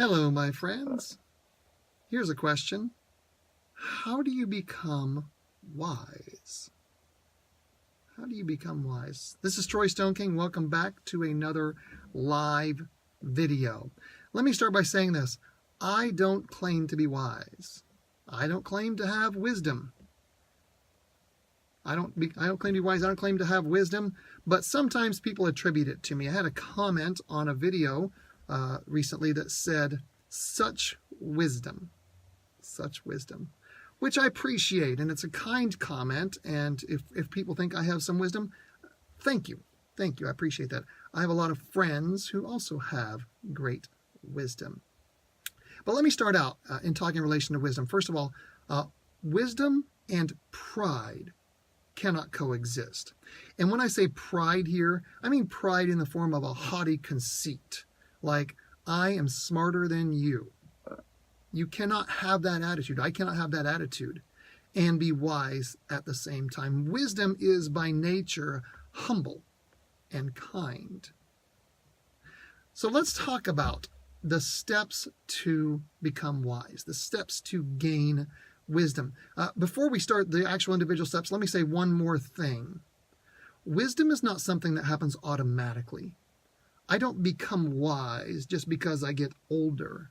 Hello, my friends. Here's a question. How do you become wise? How do you become wise? This is Troy Stone King. Welcome back to another live video. Let me start by saying this. I don't claim to be wise. I don't claim to have wisdom. I don't claim to be wise. I don't claim to have wisdom, but sometimes people attribute it to me. I had a comment on a video recently that said, such wisdom, which I appreciate, and it's a kind comment, and if people think I have some wisdom, thank you, I appreciate that. I have a lot of friends who also have great wisdom. But let me start out in talking in relation to wisdom. First of all, wisdom and pride cannot coexist. And when I say pride here, I mean pride in the form of a haughty conceit. Like, I am smarter than you. You cannot have that attitude. I cannot have that attitude and be wise at the same time. Wisdom is by nature humble and kind. So let's talk about the steps to become wise, the steps to gain wisdom. Before we start the actual individual steps, let me say one more thing. Wisdom is not something that happens automatically. I don't become wise just because I get older.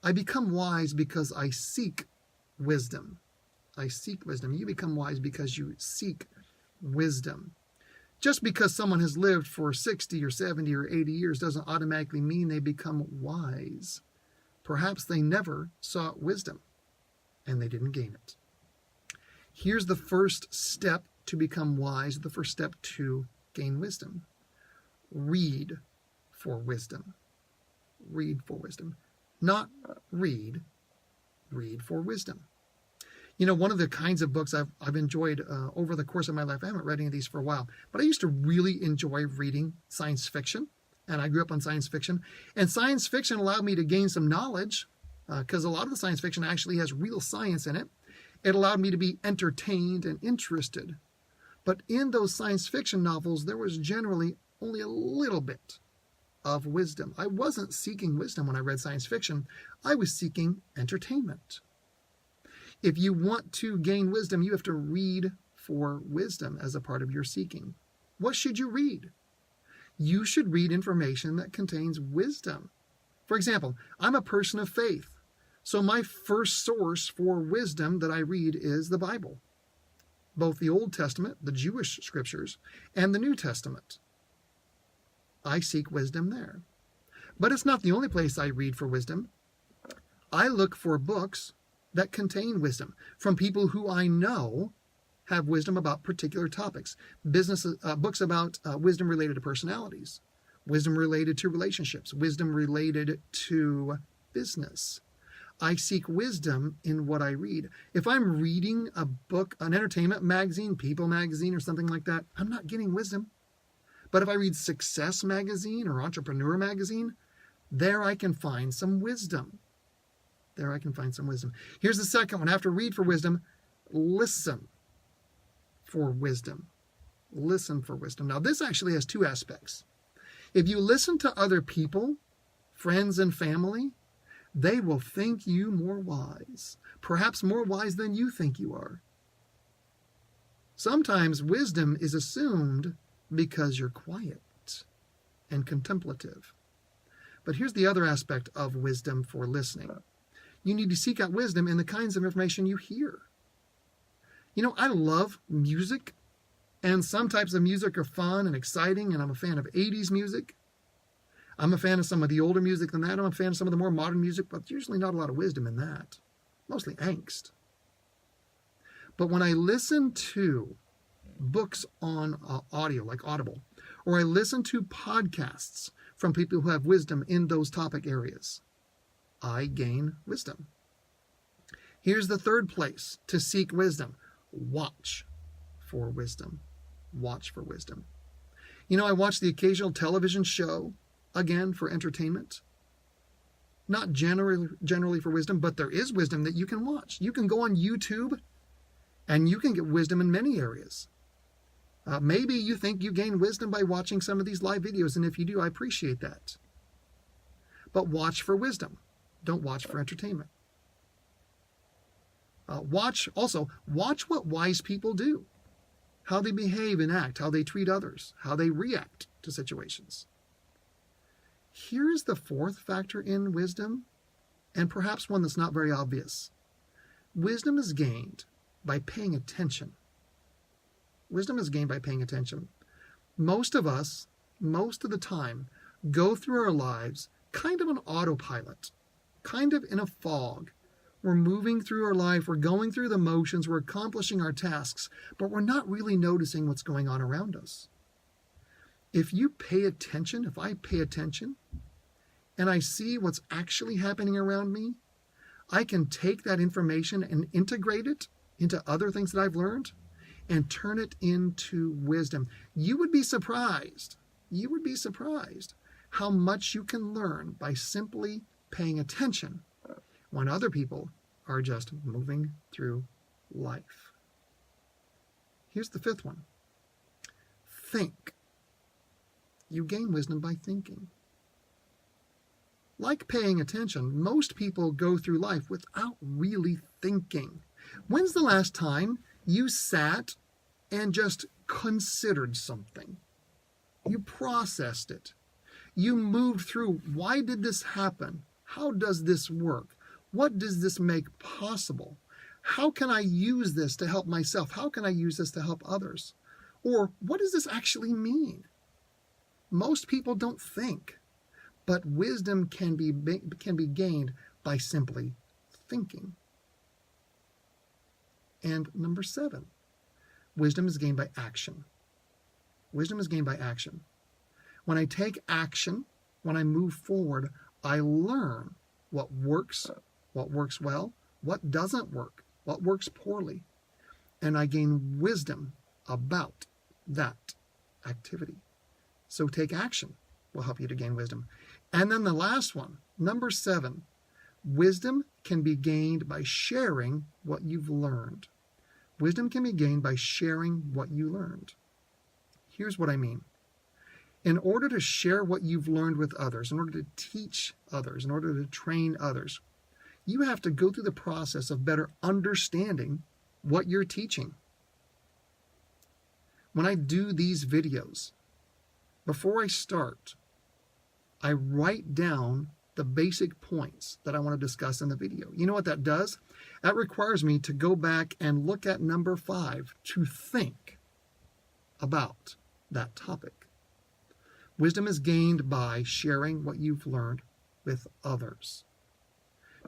I become wise because I seek wisdom. I seek wisdom. You become wise because you seek wisdom. Just because someone has lived for 60 or 70 or 80 years doesn't automatically mean they become wise. Perhaps they never sought wisdom and they didn't gain it. Here's the first step to become wise, the first step to gain wisdom. Read for wisdom. Read for wisdom. Not read for wisdom. You know, one of the kinds of books I've enjoyed over the course of my life, I haven't read any of these for a while, but I used to really enjoy reading science fiction, and I grew up on science fiction. And science fiction allowed me to gain some knowledge, because a lot of the science fiction actually has real science in it. It allowed me to be entertained and interested. But in those science fiction novels, there was generally only a little bit of wisdom. I wasn't seeking wisdom when I read science fiction. I was seeking entertainment. If you want to gain wisdom, you have to read for wisdom as a part of your seeking. What should you read? You should read information that contains wisdom. For example, I'm a person of faith, so my first source for wisdom that I read is the Bible. Both the Old Testament, the Jewish scriptures, and the New Testament. I seek wisdom there. But it's not the only place I read for wisdom. I look for books that contain wisdom from people who I know have wisdom about particular topics. Books about wisdom related to personalities, wisdom related to relationships, wisdom related to business. I seek wisdom in what I read. If I'm reading a book, an entertainment magazine, People magazine or something like that, I'm not getting wisdom. But if I read Success magazine or Entrepreneur magazine, there I can find some wisdom. Here's the second one. After read for wisdom, listen for wisdom. Listen for wisdom. Now, this actually has two aspects. If you listen to other people, friends and family, they will think you more wise, perhaps more wise than you think you are. Sometimes wisdom is assumed because you're quiet and contemplative. But here's the other aspect of wisdom for listening. You need to seek out wisdom in the kinds of information you hear. You know, I love music, and some types of music are fun and exciting, and I'm a fan of 80s music. I'm a fan of some of the older music than that. I'm a fan of some of the more modern music, but there's usually not a lot of wisdom in that. Mostly angst. But when I listen to books on audio, like Audible, or I listen to podcasts from people who have wisdom in those topic areas, I gain wisdom. Here's the third place to seek wisdom. Watch for wisdom. Watch for wisdom. You know, I watch the occasional television show, again, for entertainment. Not generally for wisdom, but there is wisdom that you can watch. You can go on YouTube and you can get wisdom in many areas. Maybe you think you gain wisdom by watching some of these live videos, and if you do, I appreciate that. but watch for wisdom. Don't watch for entertainment. Watch what wise people do, how they behave and act, how they treat others, how they react to situations. Here is the fourth factor in wisdom, and perhaps one that's not very obvious. Wisdom is gained by paying attention. Wisdom is gained by paying attention. Most of us, most of the time, go through our lives kind of on autopilot, kind of in a fog. We're moving through our life, we're going through the motions, we're accomplishing our tasks, but we're not really noticing what's going on around us. If you pay attention, if I pay attention, and I see what's actually happening around me, I can take that information and integrate it into other things that I've learned and turn it into wisdom. You would be surprised how much you can learn by simply paying attention when other people are just moving through life. Here's the fifth one. Think. You gain wisdom by thinking. Like paying attention, most people go through life without really thinking. When's the last time you sat and just considered something? You processed it. You moved through, why did this happen? How does this work? What does this make possible? How can I use this to help myself? How can I use this to help others? Or what does this actually mean? Most people don't think, but wisdom can be gained by simply thinking. And number 7, wisdom is gained by action. Wisdom is gained by action. When I take action, when I move forward, I learn what works well, what doesn't work, what works poorly, and I gain wisdom about that activity. So take action will help you to gain wisdom. And then the last one, number 7, wisdom can be gained by sharing what you've learned. Wisdom can be gained by sharing what you learned. Here's what I mean. In order to share what you've learned with others, in order to teach others, in order to train others, you have to go through the process of better understanding what you're teaching. When I do these videos, before I start, I write down the basic points that I want to discuss in the video. You know what that does? That requires me to go back and look at number 5 to think about that topic. Wisdom is gained by sharing what you've learned with others.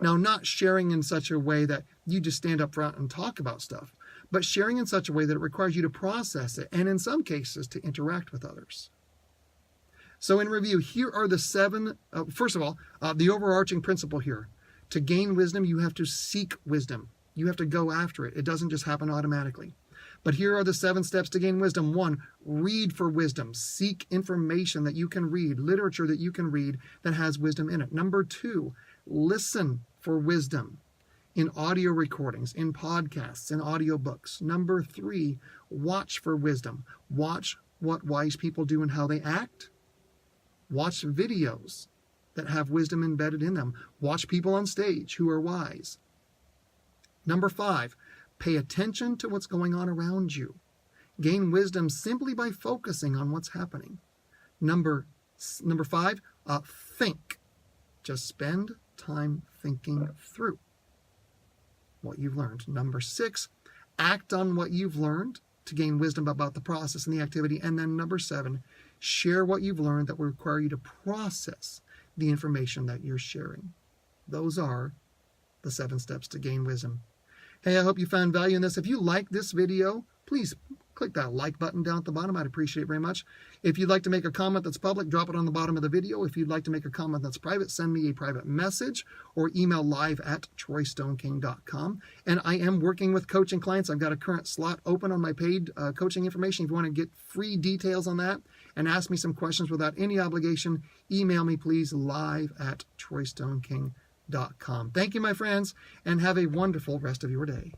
Now, not sharing in such a way that you just stand up front and talk about stuff, but sharing in such a way that it requires you to process it, and in some cases, to interact with others. So in review, here are the 7, first of all, the overarching principle here. To gain wisdom, you have to seek wisdom. You have to go after it. It doesn't just happen automatically. But here are the 7 steps to gain wisdom. 1, read for wisdom. Seek information that you can read, literature that you can read that has wisdom in it. Number 2, listen for wisdom in audio recordings, in podcasts, in audiobooks. Number 3, watch for wisdom. Watch what wise people do and how they act. Watch videos that have wisdom embedded in them. Watch people on stage who are wise. Number 5, pay attention to what's going on around you. Gain wisdom simply by focusing on what's happening. Number 5, think. Just spend time thinking through what you've learned. Number 6, act on what you've learned to gain wisdom about the process and the activity. And then number 7, share what you've learned that will require you to process the information that you're sharing. Those are the 7 steps to gain wisdom. Hey, I hope you found value in this. If you like this video, please click that like button down at the bottom. I'd appreciate it very much. If you'd like to make a comment that's public, drop it on the bottom of the video. If you'd like to make a comment that's private, send me a private message or email live@troystoneking.com. And I am working with coaching clients. I've got a current slot open on my paid coaching information. If you want to get free details on that and ask me some questions without any obligation, email me, please, live@troystoneking.com. Thank you, my friends, and have a wonderful rest of your day.